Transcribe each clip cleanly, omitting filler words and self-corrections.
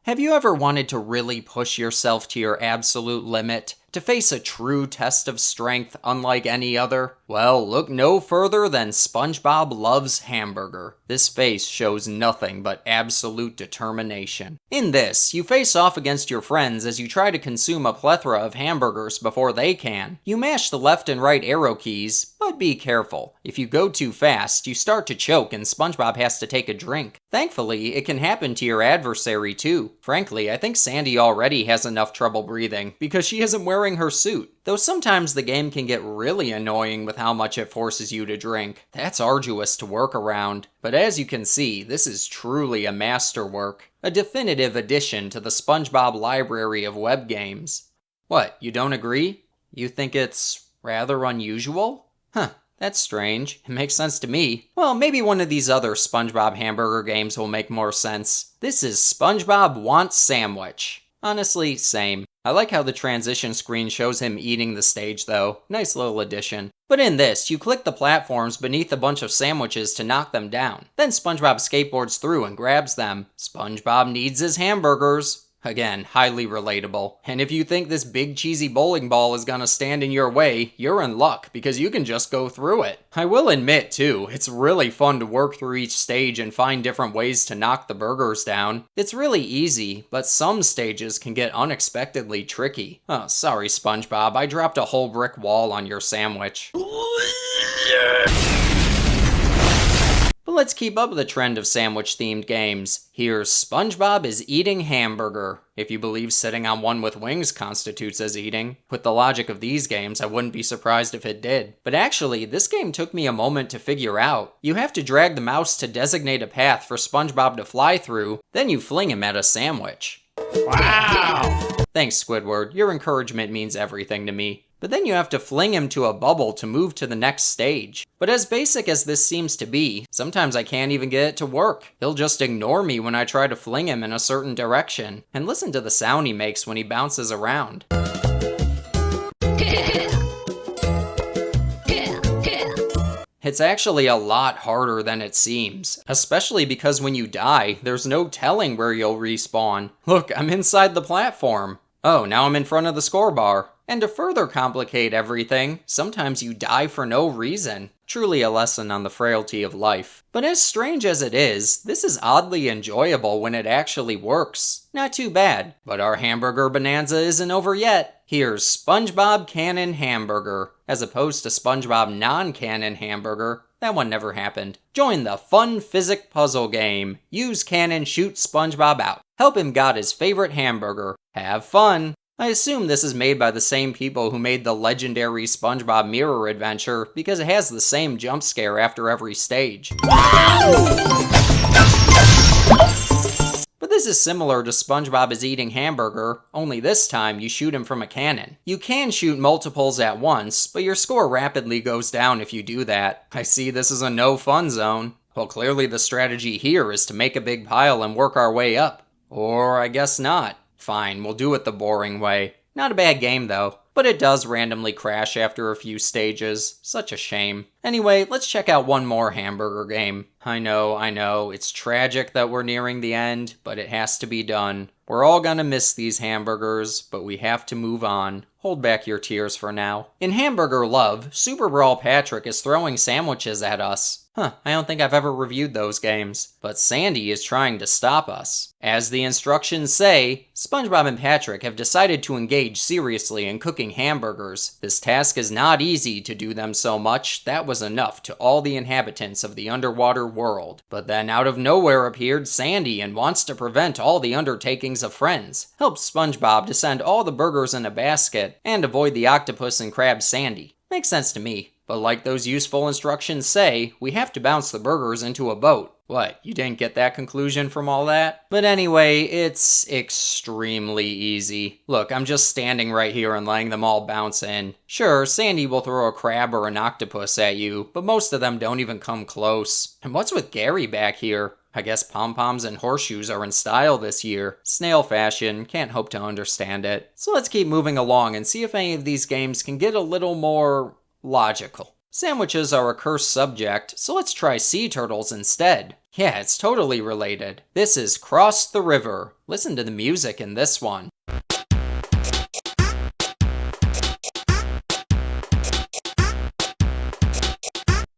Have you ever wanted to really push yourself to your absolute limit? To face a true test of strength unlike any other? Well, look no further than SpongeBob Loves Hamburger. This face shows nothing but absolute determination. In this, you face off against your friends as you try to consume a plethora of hamburgers before they can. You mash the left and right arrow keys, but be careful. If you go too fast, you start to choke and SpongeBob has to take a drink. Thankfully, it can happen to your adversary too. Frankly, I think Sandy already has enough trouble breathing because she isn't wearing her suit. Though sometimes the game can get really annoying with how much it forces you to drink. That's arduous to work around. But as you can see, this is truly a masterwork. A definitive addition to the SpongeBob library of web games. What, you don't agree? You think it's rather unusual? Huh. That's strange. It makes sense to me. Well, maybe one of these other SpongeBob hamburger games will make more sense. This is SpongeBob Wants Sandwich. Honestly, same. I like how the transition screen shows him eating the stage though. Nice little addition. But in this, you click the platforms beneath a bunch of sandwiches to knock them down. Then SpongeBob skateboards through and grabs them. SpongeBob needs his hamburgers. Again, highly relatable. And if you think this big cheesy bowling ball is gonna stand in your way, you're in luck, because you can just go through it. I will admit, too, it's really fun to work through each stage and find different ways to knock the burgers down. It's really easy, but some stages can get unexpectedly tricky. Oh, sorry, SpongeBob, I dropped a whole brick wall on your sandwich. But let's keep up the trend of sandwich-themed games. Here's SpongeBob is Eating Hamburger, if you believe sitting on one with wings constitutes as eating. With the logic of these games, I wouldn't be surprised if it did. But actually, this game took me a moment to figure out. You have to drag the mouse to designate a path for SpongeBob to fly through, then you fling him at a sandwich. Wow! Thanks, Squidward. Your encouragement means everything to me. But then you have to fling him to a bubble to move to the next stage. But as basic as this seems to be, sometimes I can't even get it to work. He'll just ignore me when I try to fling him in a certain direction. And listen to the sound he makes when he bounces around. It's actually a lot harder than it seems, especially because when you die, there's no telling where you'll respawn. Look, I'm inside the platform. Oh, now I'm in front of the score bar. And to further complicate everything, sometimes you die for no reason. Truly a lesson on the frailty of life. But as strange as it is, this is oddly enjoyable when it actually works. Not too bad. But our hamburger bonanza isn't over yet. Here's SpongeBob Cannon Hamburger, as opposed to SpongeBob Non-Cannon Hamburger. That one never happened. Join the fun physic puzzle game. Use cannon, shoot SpongeBob out. Help him got his favorite hamburger. Have fun. I assume this is made by the same people who made the legendary SpongeBob Mirror Adventure because it has the same jump scare after every stage. But this is similar to SpongeBob is Eating Hamburger, only this time you shoot him from a cannon. You can shoot multiples at once, but your score rapidly goes down if you do that. I see this is a no fun zone. Well, clearly the strategy here is to make a big pile and work our way up. Or I guess not. Fine, we'll do it the boring way. Not a bad game though, but it does randomly crash after a few stages. Such a shame. Anyway, let's check out one more hamburger game. I know, it's tragic that we're nearing the end, but it has to be done. We're all gonna miss these hamburgers, but we have to move on. Hold back your tears for now. In Hamburger Love, Super Brawl Patrick is throwing sandwiches at us. I don't think I've ever reviewed those games. But Sandy is trying to stop us. As the instructions say, SpongeBob and Patrick have decided to engage seriously in cooking hamburgers. This task is not easy to do them so much, that was enough to all the inhabitants of the underwater world. But then out of nowhere appeared Sandy and wants to prevent all the undertakings of friends, helps SpongeBob to send all the burgers in a basket, and avoid the octopus and crab Sandy. Makes sense to me. But like those useful instructions say, we have to bounce the burgers into a boat. What, you didn't get that conclusion from all that? But anyway, it's extremely easy. Look, I'm just standing right here and letting them all bounce in. Sure, Sandy will throw a crab or an octopus at you, but most of them don't even come close. And what's with Gary back here? I guess pom-poms and horseshoes are in style this year. Snail fashion, can't hope to understand it. So let's keep moving along and see if any of these games can get a little more logical. Sandwiches are a cursed subject, so let's try sea turtles instead. Yeah, it's totally related. This is Cross the River. Listen to the music in this one.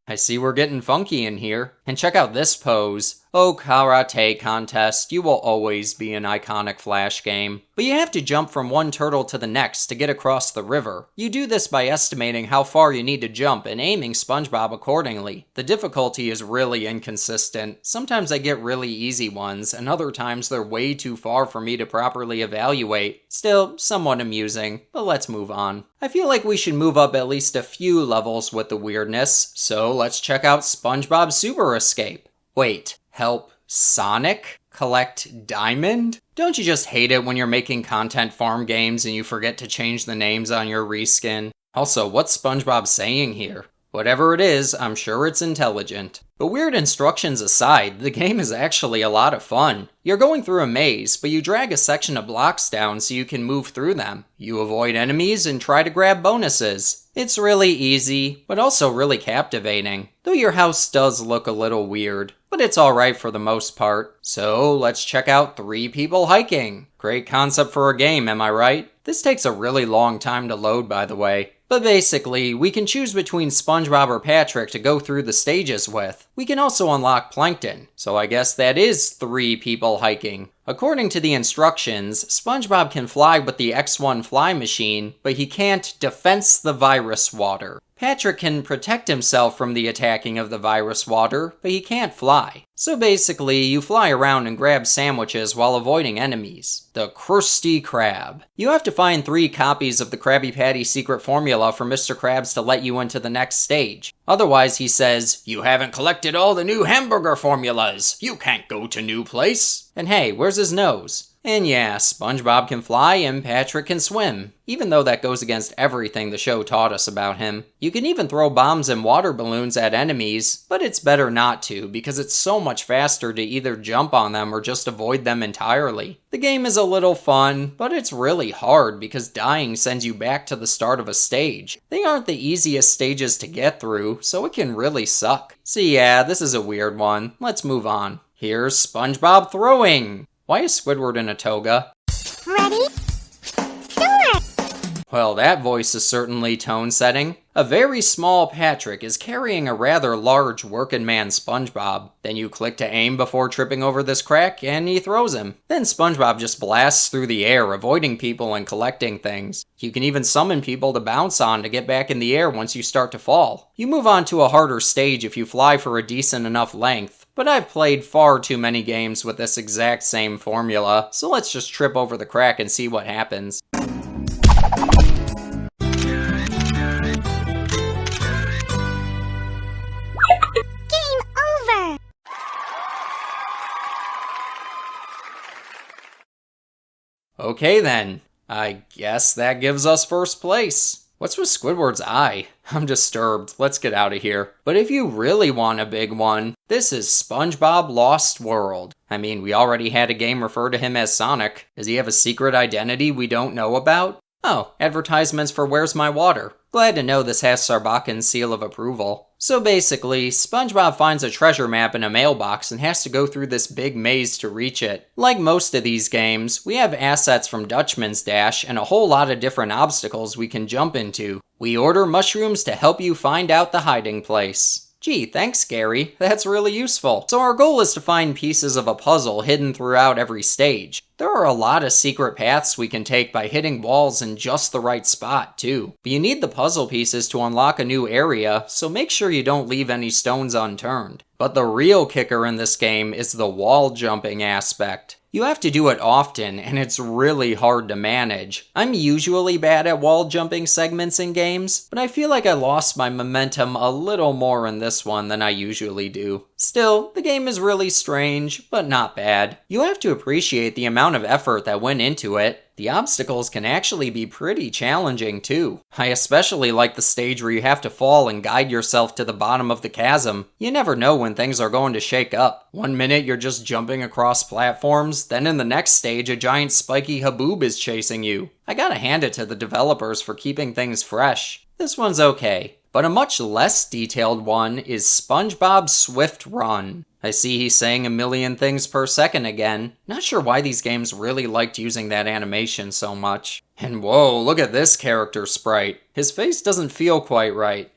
I see we're getting funky in here. And check out this pose. Oh, karate contest, you will always be an iconic Flash game. But you have to jump from one turtle to the next to get across the river. You do this by estimating how far you need to jump and aiming SpongeBob accordingly. The difficulty is really inconsistent. Sometimes I get really easy ones, and other times they're way too far for me to properly evaluate. Still, somewhat amusing, but let's move on. I feel like we should move up at least a few levels with the weirdness, so let's check out SpongeBob Super Escape. Wait, help Sonic collect Diamond? Don't you just hate it when you're making content farm games and you forget to change the names on your reskin? Also, what's SpongeBob saying here? Whatever it is, I'm sure it's intelligent. But weird instructions aside, the game is actually a lot of fun. You're going through a maze, but you drag a section of blocks down so you can move through them. You avoid enemies and try to grab bonuses. It's really easy, but also really captivating. Though your house does look a little weird, but it's alright for the most part. So let's check out 3 people hiking. Great concept for a game, am I right? This takes a really long time to load, by the way. But basically, we can choose between SpongeBob or Patrick to go through the stages with. We can also unlock Plankton, so I guess that is 3 people hiking. According to the instructions, SpongeBob can fly with the X1 fly machine, but he can't defense the virus water. Patrick can protect himself from the attacking of the virus water, but he can't fly. So basically, you fly around and grab sandwiches while avoiding enemies. The Krusty Krab. You have to find 3 copies of the Krabby Patty secret formula for Mr. Krabs to let you into the next stage. Otherwise, he says, "You haven't collected all the new hamburger formulas. You can't go to new place." And hey, where's his nose? And yeah, SpongeBob can fly and Patrick can swim, even though that goes against everything the show taught us about him. You can even throw bombs and water balloons at enemies, but it's better not to because it's so much faster to either jump on them or just avoid them entirely. The game is a little fun, but it's really hard because dying sends you back to the start of a stage. They aren't the easiest stages to get through, so it can really suck. So yeah, this is a weird one. Let's move on. Here's SpongeBob throwing! Why is Squidward in a toga? Ready? Start! Well, that voice is certainly tone-setting. A very small Patrick is carrying a rather large working man SpongeBob. Then you click to aim before tripping over this crack, and he throws him. Then SpongeBob just blasts through the air, avoiding people and collecting things. You can even summon people to bounce on to get back in the air once you start to fall. You move on to a harder stage if you fly for a decent enough length. But I've played far too many games with this exact same formula, so let's just trip over the crack and see what happens. Game over! Okay then, I guess that gives us first place. What's with Squidward's eye? I'm disturbed. Let's get out of here. But if you really want a big one, this is SpongeBob Lost World. I mean, we already had a game refer to him as Sonic. Does he have a secret identity we don't know about? Oh, advertisements for Where's My Water. Glad to know this has Sarbacan's seal of approval. So basically, SpongeBob finds a treasure map in a mailbox and has to go through this big maze to reach it. Like most of these games, we have assets from Dutchman's Dash and a whole lot of different obstacles we can jump into. We order mushrooms to help you find out the hiding place. Gee, thanks, Gary. That's really useful. So our goal is to find pieces of a puzzle hidden throughout every stage. There are a lot of secret paths we can take by hitting walls in just the right spot, too. But you need the puzzle pieces to unlock a new area, so make sure you don't leave any stones unturned. But the real kicker in this game is the wall jumping aspect. You have to do it often, and it's really hard to manage. I'm usually bad at wall jumping segments in games, but I feel like I lost my momentum a little more in this one than I usually do. Still, the game is really strange, but not bad. You have to appreciate the amount of effort that went into it. The obstacles can actually be pretty challenging too. I especially like the stage where you have to fall and guide yourself to the bottom of the chasm. You never know when things are going to shake up. One minute you're just jumping across platforms, then in the next stage a giant spiky haboob is chasing you. I gotta hand it to the developers for keeping things fresh. This one's okay. But a much less detailed one is SpongeBob Swift Run. I see he's saying a million things per second again. Not sure why these games really liked using that animation so much. And whoa, look at this character sprite. His face doesn't feel quite right.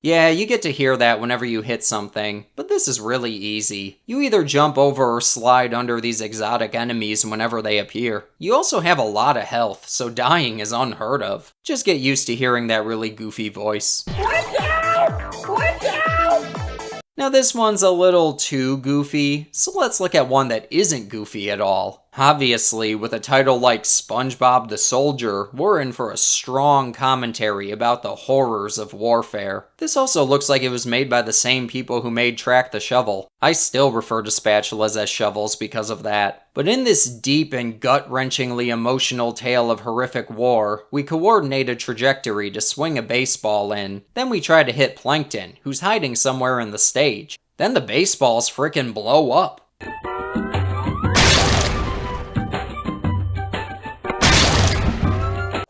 Yeah, you get to hear that whenever you hit something, but this is really easy. You either jump over or slide under these exotic enemies whenever they appear. You also have a lot of health, so dying is unheard of. Just get used to hearing that really goofy voice. Now this one's a little too goofy, so let's look at one that isn't goofy at all. Obviously, with a title like SpongeBob the Soldier, we're in for a strong commentary about the horrors of warfare. This also looks like it was made by the same people who made Track the Shovel. I still refer to spatulas as shovels because of that. But in this deep and gut-wrenchingly emotional tale of horrific war, we coordinate a trajectory to swing a baseball in. Then we try to hit Plankton, who's hiding somewhere in the stage. Then the baseballs frickin' blow up.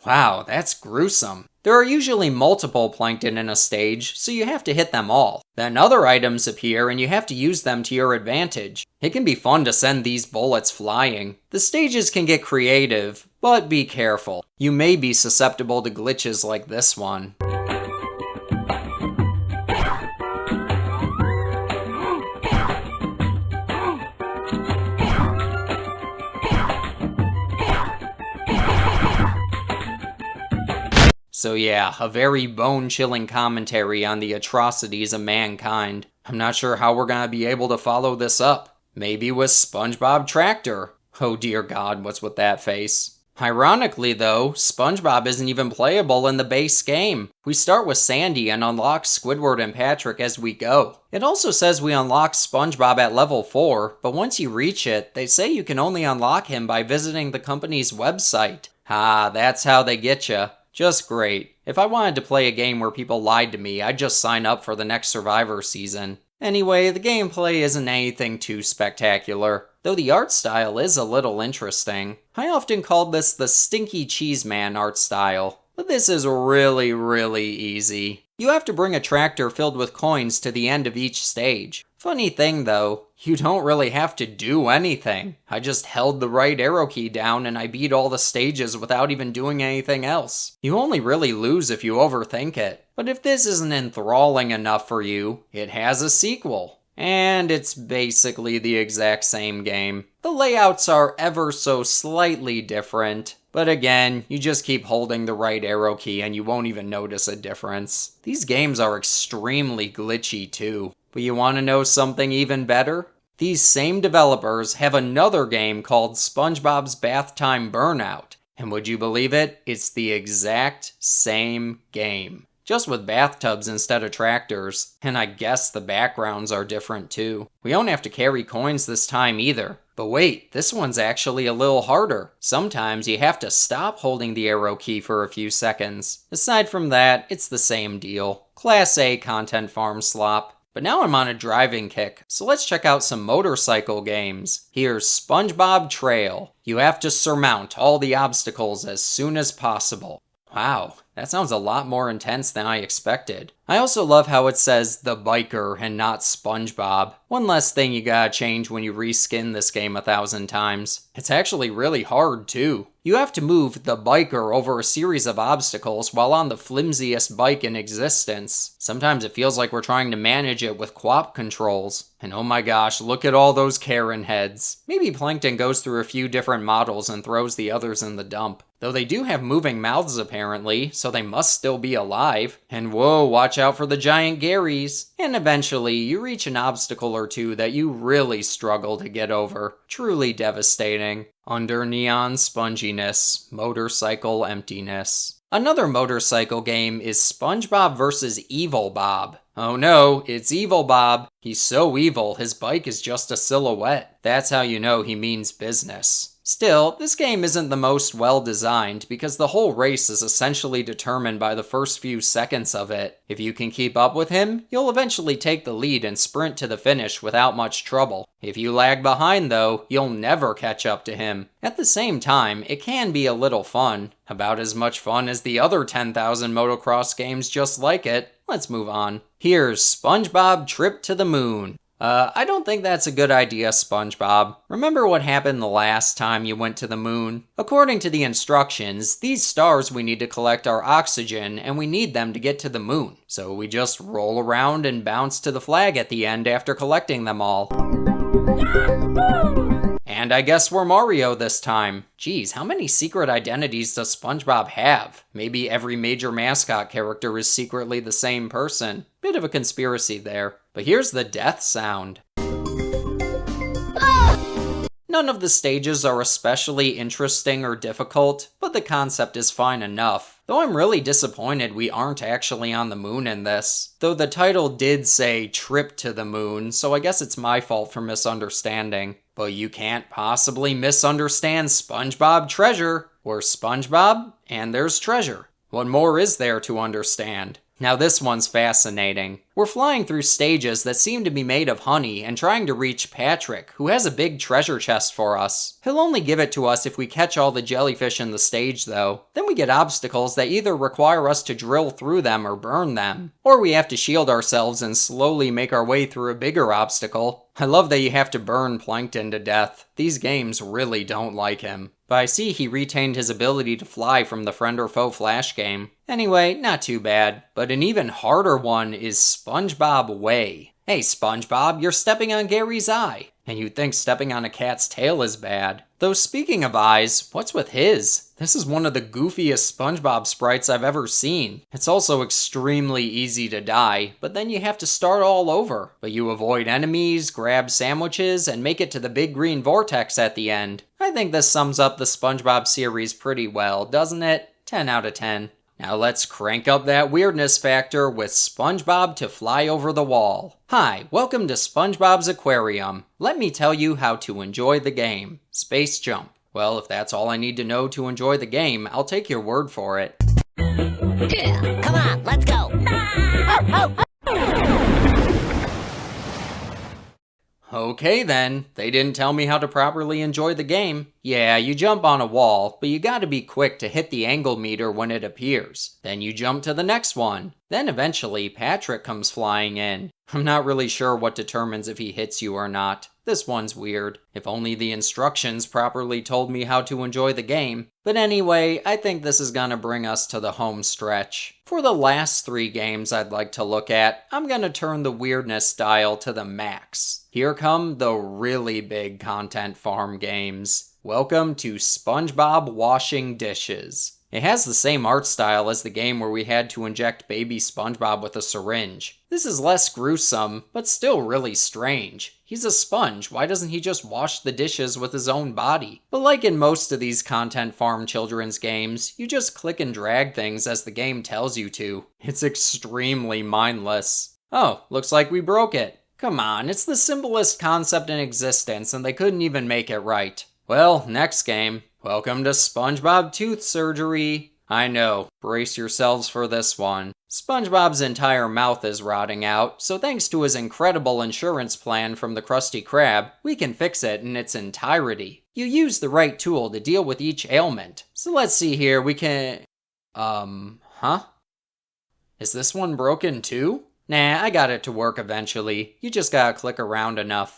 Wow, that's gruesome. There are usually multiple plankton in a stage, so you have to hit them all. Then other items appear and you have to use them to your advantage. It can be fun to send these bullets flying. The stages can get creative, but be careful. You may be susceptible to glitches like this one. So yeah, a very bone-chilling commentary on the atrocities of mankind. I'm not sure how we're gonna be able to follow this up. Maybe with SpongeBob Tractor. Oh dear God, what's with that face? Ironically though, SpongeBob isn't even playable in the base game. We start with Sandy and unlock Squidward and Patrick as we go. It also says we unlock SpongeBob at level 4, but once you reach it, they say you can only unlock him by visiting the company's website. Ah, that's how they get ya. Just great. If I wanted to play a game where people lied to me, I'd just sign up for the next Survivor season. Anyway, the gameplay isn't anything too spectacular, though the art style is a little interesting. I often called this the Stinky Cheese Man art style, but this is really, really easy. You have to bring a tractor filled with coins to the end of each stage. Funny thing though, you don't really have to do anything. I just held the right arrow key down and I beat all the stages without even doing anything else. You only really lose if you overthink it. But if this isn't enthralling enough for you, it has a sequel. And it's basically the exact same game. The layouts are ever so slightly different. But again, you just keep holding the right arrow key and you won't even notice a difference. These games are extremely glitchy too. But you want to know something even better? These same developers have another game called SpongeBob's Bath Time Burnout. And would you believe it? It's the exact same game. Just with bathtubs instead of tractors. And I guess the backgrounds are different too. We don't have to carry coins this time either. But wait, this one's actually a little harder. Sometimes you have to stop holding the arrow key for a few seconds. Aside from that, it's the same deal. Class A content farm slop. But now I'm on a driving kick, so let's check out some motorcycle games. Here's SpongeBob Trail. You have to surmount all the obstacles as soon as possible. Wow, that sounds a lot more intense than I expected. I also love how it says the biker and not SpongeBob. One less thing you gotta change when you reskin this game 1,000 times. It's actually really hard too. You have to move the biker over a series of obstacles while on the flimsiest bike in existence. Sometimes it feels like we're trying to manage it with QWOP controls. And oh my gosh, look at all those Karen heads. Maybe Plankton goes through a few different models and throws the others in the dump. Though they do have moving mouths apparently, so they must still be alive. And whoa, watch out for the giant Garys. And eventually, you reach an obstacle or two that you really struggle to get over. Truly devastating. Under neon sponginess, motorcycle emptiness. Another motorcycle game is SpongeBob vs. Evil Bob. Oh no, it's Evil Bob. He's so evil, his bike is just a silhouette. That's how you know he means business. Still, this game isn't the most well designed because the whole race is essentially determined by the first few seconds of it. If you can keep up with him, you'll eventually take the lead and sprint to the finish without much trouble. If you lag behind though, you'll never catch up to him. At the same time, it can be a little fun. About as much fun as the other 10,000 motocross games just like it. Let's move on. Here's SpongeBob Trip to the Moon. I don't think that's a good idea, SpongeBob. Remember what happened the last time you went to the moon? According to the instructions, these stars we need to collect are oxygen, and we need them to get to the moon. So we just roll around and bounce to the flag at the end after collecting them all. And I guess we're Mario this time. Geez, how many secret identities does SpongeBob have? Maybe every major mascot character is secretly the same person. Bit of a conspiracy there. But here's the death sound. None of the stages are especially interesting or difficult, but the concept is fine enough. Though I'm really disappointed we aren't actually on the moon in this. Though the title did say Trip to the Moon, so I guess it's my fault for misunderstanding. But you can't possibly misunderstand SpongeBob Treasure. We're SpongeBob, and there's treasure. What more is there to understand? Now this one's fascinating. We're flying through stages that seem to be made of honey and trying to reach Patrick, who has a big treasure chest for us. He'll only give it to us if we catch all the jellyfish in the stage though. Then we get obstacles that either require us to drill through them or burn them. Or we have to shield ourselves and slowly make our way through a bigger obstacle. I love that you have to burn Plankton to death. These games really don't like him. But I see he retained his ability to fly from the Friend or Foe Flash game. Anyway, not too bad. But an even harder one is SpongeBob Way. Hey SpongeBob, you're stepping on Gary's eye. And you'd think stepping on a cat's tail is bad. Though speaking of eyes, what's with his? This is one of the goofiest SpongeBob sprites I've ever seen. It's also extremely easy to die, but then you have to start all over. But you avoid enemies, grab sandwiches, and make it to the big green vortex at the end. I think this sums up the SpongeBob series pretty well, doesn't it? 10 out of 10. Now let's crank up that weirdness factor with SpongeBob to Fly Over the Wall. Hi, welcome to SpongeBob's Aquarium. Let me tell you how to enjoy the game. Space jump. Well, if that's all I need to know to enjoy the game, I'll take your word for it. Come on, let's go. Okay then, they didn't tell me how to properly enjoy the game. Yeah, you jump on a wall, but you gotta be quick to hit the angle meter when it appears. Then you jump to the next one. Then eventually, Patrick comes flying in. I'm not really sure what determines if he hits you or not. This one's weird. If only the instructions properly told me how to enjoy the game. But anyway, I think this is gonna bring us to the home stretch. For the last 3 games I'd like to look at, I'm gonna turn the weirdness dial to the max. Here come the really big content farm games. Welcome to SpongeBob Washing Dishes. It has the same art style as the game where we had to inject baby SpongeBob with a syringe. This is less gruesome, but still really strange. He's a sponge, why doesn't he just wash the dishes with his own body? But like in most of these content farm children's games, you just click and drag things as the game tells you to. It's extremely mindless. Oh, looks like we broke it. Come on, it's the simplest concept in existence and they couldn't even make it right. Well, next game. Welcome to SpongeBob Tooth Surgery. I know, brace yourselves for this one. SpongeBob's entire mouth is rotting out, so thanks to his incredible insurance plan from the Krusty Krab, we can fix it in its entirety. You use the right tool to deal with each ailment. So let's see here, we can... Is this one broken too? Nah, I got it to work eventually. You just gotta click around enough.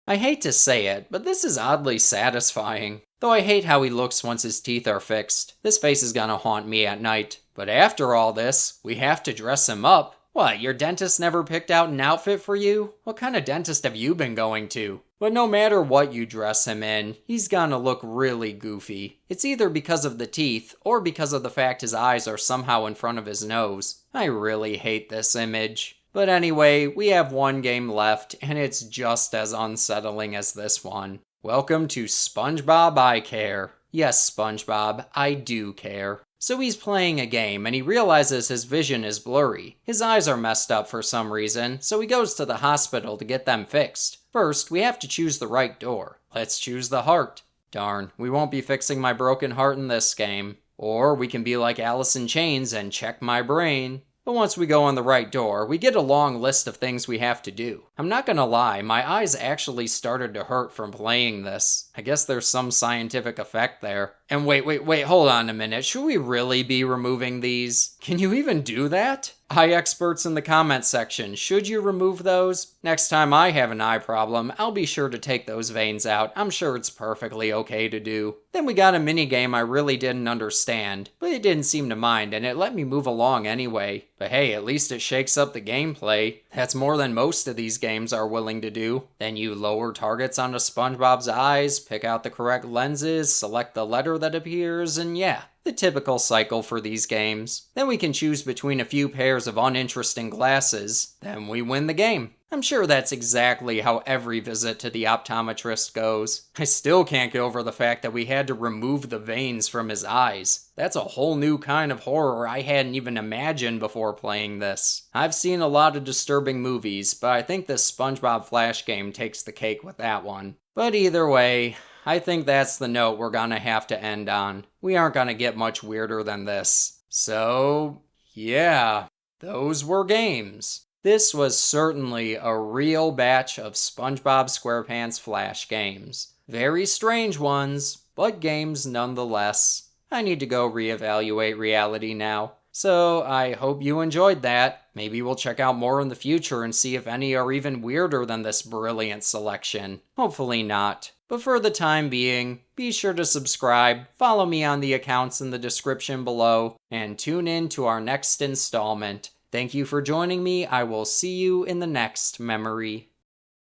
I hate to say it, but this is oddly satisfying. Though I hate how he looks once his teeth are fixed. This face is gonna haunt me at night. But after all this, we have to dress him up. What, your dentist never picked out an outfit for you? What kind of dentist have you been going to? But no matter what you dress him in, he's gonna look really goofy. It's either because of the teeth, or because of the fact his eyes are somehow in front of his nose. I really hate this image. But anyway, we have one game left, and it's just as unsettling as this one. Welcome to SpongeBob I Care. Yes, SpongeBob, I do care. So he's playing a game, and he realizes his vision is blurry. His eyes are messed up for some reason, so he goes to the hospital to get them fixed. First, we have to choose the right door. Let's choose the heart. Darn, we won't be fixing my broken heart in this game. Or we can be like Alice in Chains and check my brain. But once we go on the right door, we get a long list of things we have to do. I'm not gonna lie, my eyes actually started to hurt from playing this. I guess there's some scientific effect there. And wait, hold on a minute. Should we really be removing these? Can you even do that? Eye experts in the comment section, should you remove those? Next time I have an eye problem, I'll be sure to take those veins out. I'm sure it's perfectly okay to do. Then we got a minigame I really didn't understand, but it didn't seem to mind and it let me move along anyway. But hey, at least it shakes up the gameplay. That's more than most of these games are willing to do. Then you lower targets onto SpongeBob's eyes, pick out the correct lenses, select the letter that appears, and yeah, the typical cycle for these games. Then we can choose between a few pairs of uninteresting glasses, then we win the game. I'm sure that's exactly how every visit to the optometrist goes. I still can't get over the fact that we had to remove the veins from his eyes. That's a whole new kind of horror I hadn't even imagined before playing this. I've seen a lot of disturbing movies, but I think this SpongeBob Flash game takes the cake with that one. But either way, I think that's the note we're gonna have to end on. We aren't gonna get much weirder than this. So, yeah, those were games. This was certainly a real batch of SpongeBob SquarePants Flash games. Very strange ones, but games nonetheless. I need to go reevaluate reality now. So I hope you enjoyed that. Maybe we'll check out more in the future and see if any are even weirder than this brilliant selection. Hopefully not. But for the time being, be sure to subscribe, follow me on the accounts in the description below, and tune in to our next installment. Thank you for joining me. I will see you in the next memory.